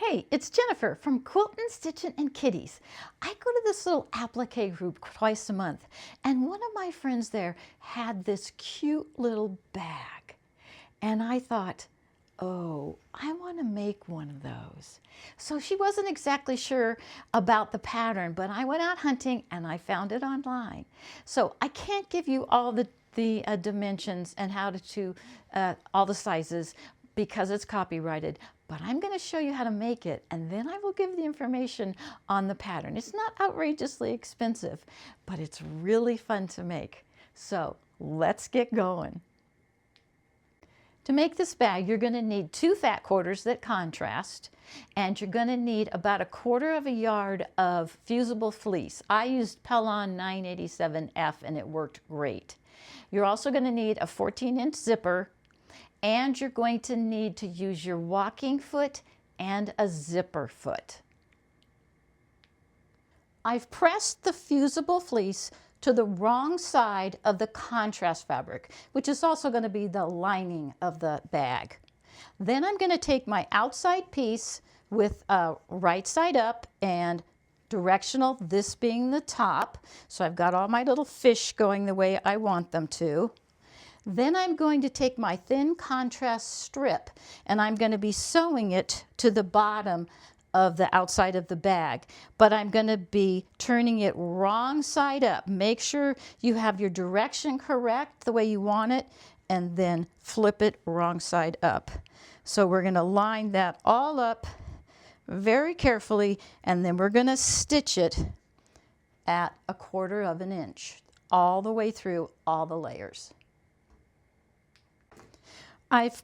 Hey, it's Jennifer from Quiltin', Stitchin' and Kitties. I go to this little applique group twice a month, and one of my friends there had this cute little bag. And I thought, oh, I want to make one of those. So she wasn't exactly sure about the pattern, but I went out hunting and I found it online. So I can't give you all the dimensions and how to all the sizes because it's copyrighted, but I'm going to show you how to make it, and then I will give the information on the pattern. It's not outrageously expensive, but it's really fun to make. So let's get going. To make this bag, you're going to need 2 fat quarters that contrast, and you're going to need about 1/4 yard of fusible fleece. I used Pellon 987F and it worked great. You're also going to need a 14-inch zipper, and you're going to need to use your walking foot and a zipper foot. I've pressed the fusible fleece to the wrong side of the contrast fabric, which is also going to be the lining of the bag. Then I'm going to take my outside piece with right side up and directional, this being the top. So I've got all my little fish going the way I want them to. Then I'm going to take my thin contrast strip and I'm going to be sewing it to the bottom of the outside of the bag, but I'm going to be turning it wrong side up. Make sure you have your direction correct the way you want it, and then flip it wrong side up. So we're going to line that all up very carefully, and then we're going to stitch it at 1/4 inch all the way through all the layers. I've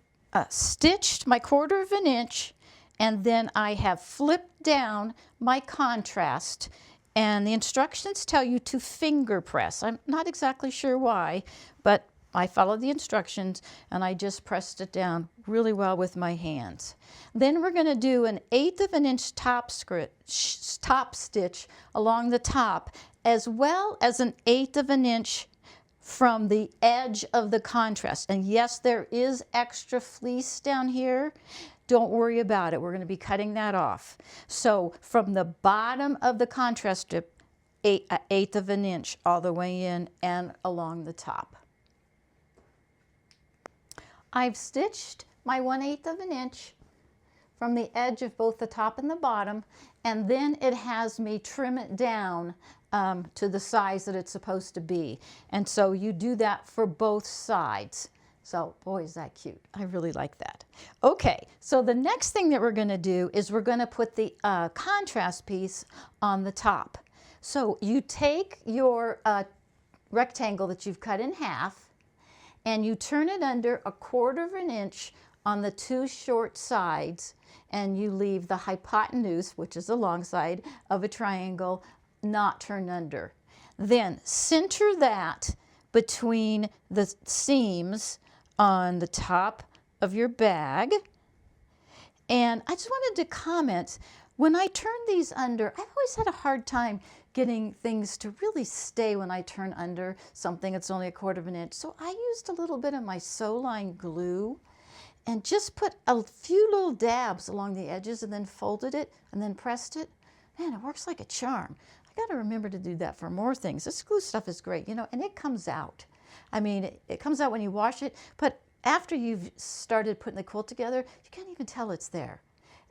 stitched my 1/4 inch, and then I have flipped down my contrast, and the instructions tell you to finger press. I'm not exactly sure why, but I followed the instructions and I just pressed it down really well with my hands. Then we're going to do an 1/8 inch top stitch along the top, as well as an 1/8 inch from the edge of the contrast. And yes, there is extra fleece down here. Don't worry about it. We're going to be cutting that off. So from the bottom of the contrast strip, 1/8 inch all the way in and along the top. I've stitched my 1/8 inch from the edge of both the top and the bottom, and then it has me trim it down to the size that it's supposed to be. And so you do that for both sides. So, boy, is that cute. I really like that. Okay, so the next thing that we're going to do is we're going to put the contrast piece on the top. So you take your rectangle that you've cut in half, and you turn it under 1/4 inch on the 2 short sides, and you leave the hypotenuse, which is the long side of a triangle, not turned under. Then center that between the seams on the top of your bag. And I just wanted to comment, when I turn these under, I've always had a hard time getting things to really stay when I turn under something that's only 1/4 inch. So I used a little bit of my sew line glue and just put a few little dabs along the edges and then folded it and then pressed it. Man, it works like a charm. I got to remember to do that for more things. This glue stuff is great, you know, and it comes out. I mean, it comes out when you wash it, but after you've started putting the quilt together, you can't even tell it's there.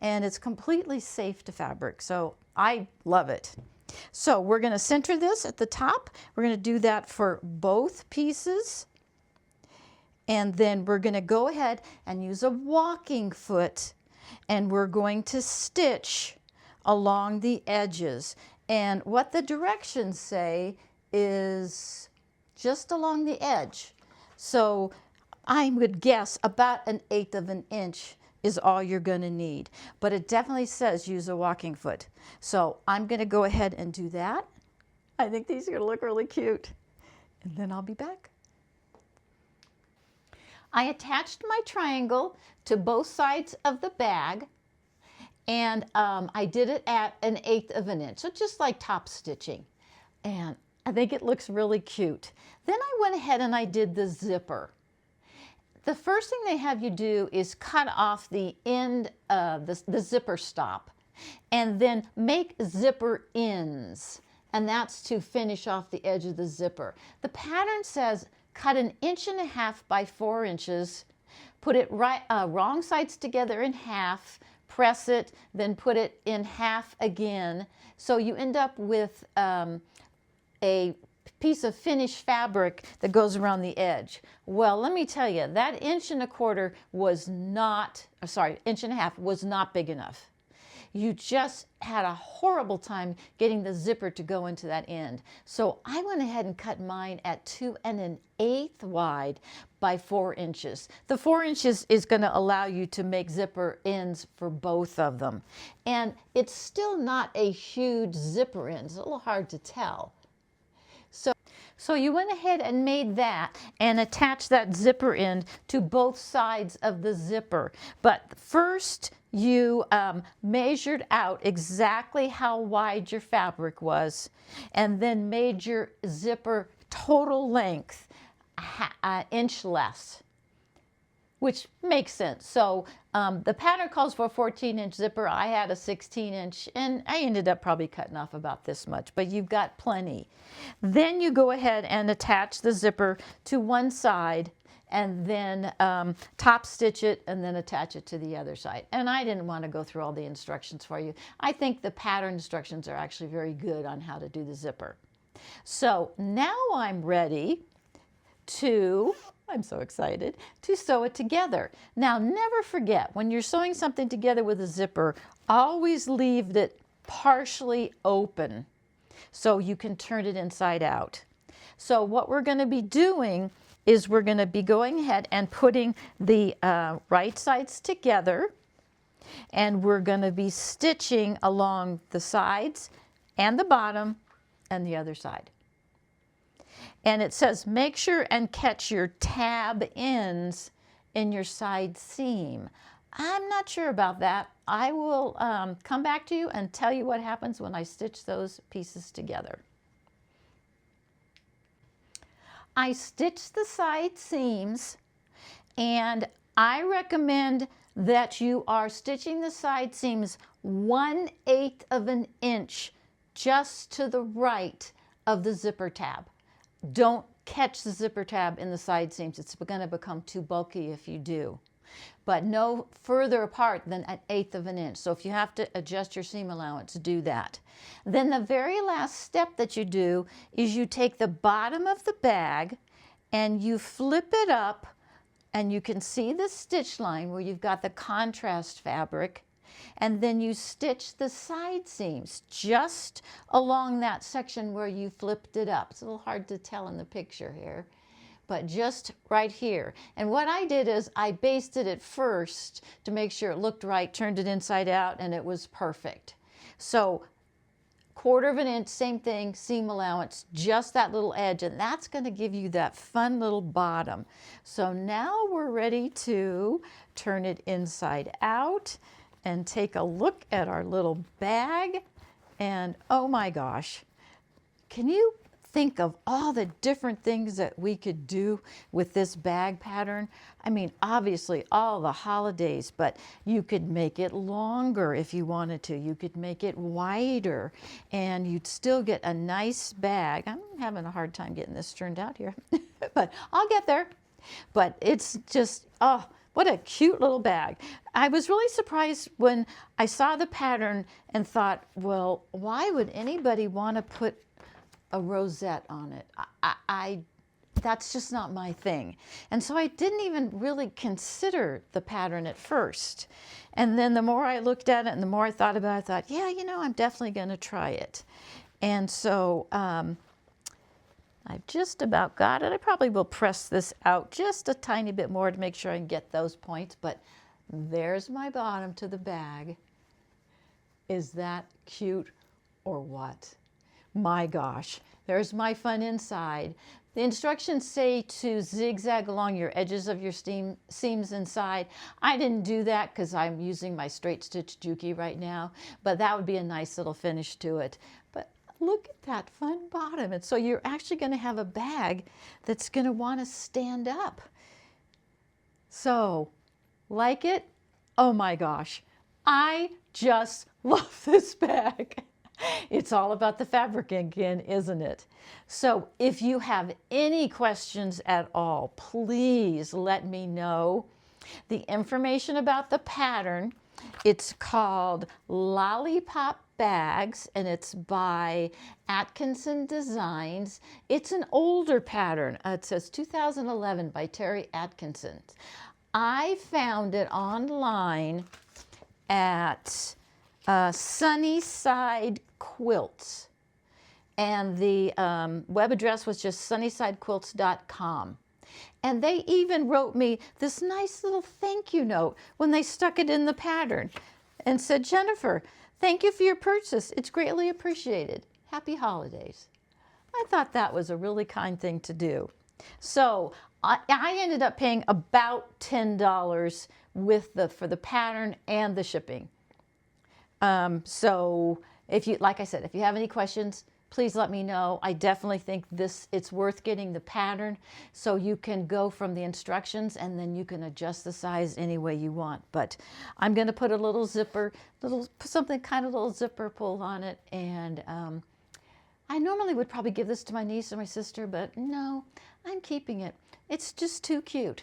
And it's completely safe to fabric, so I love it. So we're going to center this at the top. We're going to do that for both pieces. And then we're going to go ahead and use a walking foot, and we're going to stitch along the edges. And what the directions say is just along the edge. So I would guess about 1/8 inch is all you're going to need. But it definitely says use a walking foot. So I'm going to go ahead and do that. I think these are going to look really cute. And then I'll be back. I attached my triangle to both sides of the bag, and I did it at 1/8 inch, so just like top stitching. And I think it looks really cute. Then I went ahead and I did the zipper. The first thing they have you do is cut off the end of the zipper stop and then make zipper ends. And that's to finish off the edge of the zipper. The pattern says cut 1.5 inches by 4 inches, put it wrong sides together in half, press it, then put it in half again. So you end up with a piece of finished fabric that goes around the edge. Well, let me tell you, that 1.25 inches was not, sorry, 1.5 inches was not big enough. You just had a horrible time getting the zipper to go into that end. So I went ahead and cut mine at 2 1/8 wide by 4 inches. The 4 inches is going to allow you to make zipper ends for both of them. And it's still not a huge zipper end. It's a little hard to tell. So you went ahead and made that and attached that zipper end to both sides of the zipper. But first you measured out exactly how wide your fabric was and then made your zipper total length an inch less, which makes sense. So the pattern calls for a 14-inch zipper. I had a 16-inch, and I ended up probably cutting off about this much, but you've got plenty. Then you go ahead and attach the zipper to one side and then top stitch it and then attach it to the other side. And I didn't want to go through all the instructions for you. I think the pattern instructions are actually very good on how to do the zipper. So now I'm ready to, I'm so excited, to sew it together. Now never forget, when you're sewing something together with a zipper, always leave it partially open so you can turn it inside out. So what we're going to be doing is we're going to be going ahead and putting the right sides together, and we're going to be stitching along the sides and the bottom and the other side. And it says make sure and catch your tab ends in your side seam. I'm not sure about that. I will come back to you and tell you what happens when I stitch those pieces together. I stitched the side seams, and I recommend that you are stitching the side seams 1/8 of an inch just to the right of the zipper tab. Don't catch the zipper tab in the side seams. It's going to become too bulky if you do. But no further apart than 1/8 of an inch. So if you have to adjust your seam allowance, do that. Then the very last step that you do is you take the bottom of the bag and you flip it up, and you can see the stitch line where you've got the contrast fabric, and then you stitch the side seams just along that section where you flipped it up. It's a little hard to tell in the picture here, but just right here. And what I did is I basted it first to make sure it looked right, turned it inside out, and it was perfect. So 1/4 of an inch, same thing, seam allowance, just that little edge, and that's going to give you that fun little bottom. So now we're ready to turn it inside out and take a look at our little bag. And oh my gosh, can you think of all the different things that we could do with this bag pattern? I mean, obviously all the holidays, but you could make it longer if you wanted to. You could make it wider, and you'd still get a nice bag. I'm having a hard time getting this turned out here, but I'll get there. But it's just, oh, what a cute little bag. I was really surprised when I saw the pattern and thought, well, why would anybody want to put a rosette on it? That's just not my thing. And so I didn't even really consider the pattern at first. And then the more I looked at it and the more I thought about it, I thought, yeah, you know, I'm definitely going to try it. And so I've just about got it. I probably will press this out just a tiny bit more to make sure I can get those points, but there's my bottom to the bag. Is that cute or what? My gosh, there's my fun inside. The instructions say to zigzag along your edges of your seams inside. I didn't do that because I'm using my straight stitch Juki right now, but that would be a nice little finish to it. But look at that fun bottom. And so you're actually going to have a bag that's going to want to stand up. So, like it? Oh my gosh, I just love this bag. It's all about the fabric again, isn't it? So if you have any questions at all, please let me know. The information about the pattern, it's called Lollipop Bags, and it's by Atkinson Designs. It's an older pattern. It says 2011 by Terry Atkinson. I found it online at Sunnyside Quilts, and the web address was just sunnysidequilts.com. And they even wrote me this nice little thank you note when they stuck it in the pattern and said, Jennifer, thank you for your purchase. It's greatly appreciated. Happy holidays. I thought that was a really kind thing to do. So I ended up paying about $10 for the pattern and the shipping. So if you, like I said, if you have any questions, please let me know. I definitely think it's worth getting the pattern so you can go from the instructions and then you can adjust the size any way you want. But I'm going to put a little zipper, something kind of little zipper pull on it. And I normally would probably give this to my niece or my sister, but no, I'm keeping it. It's just too cute.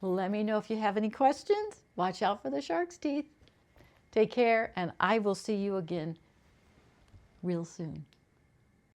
Let me know if you have any questions. Watch out for the shark's teeth. Take care, and I will see you again real soon.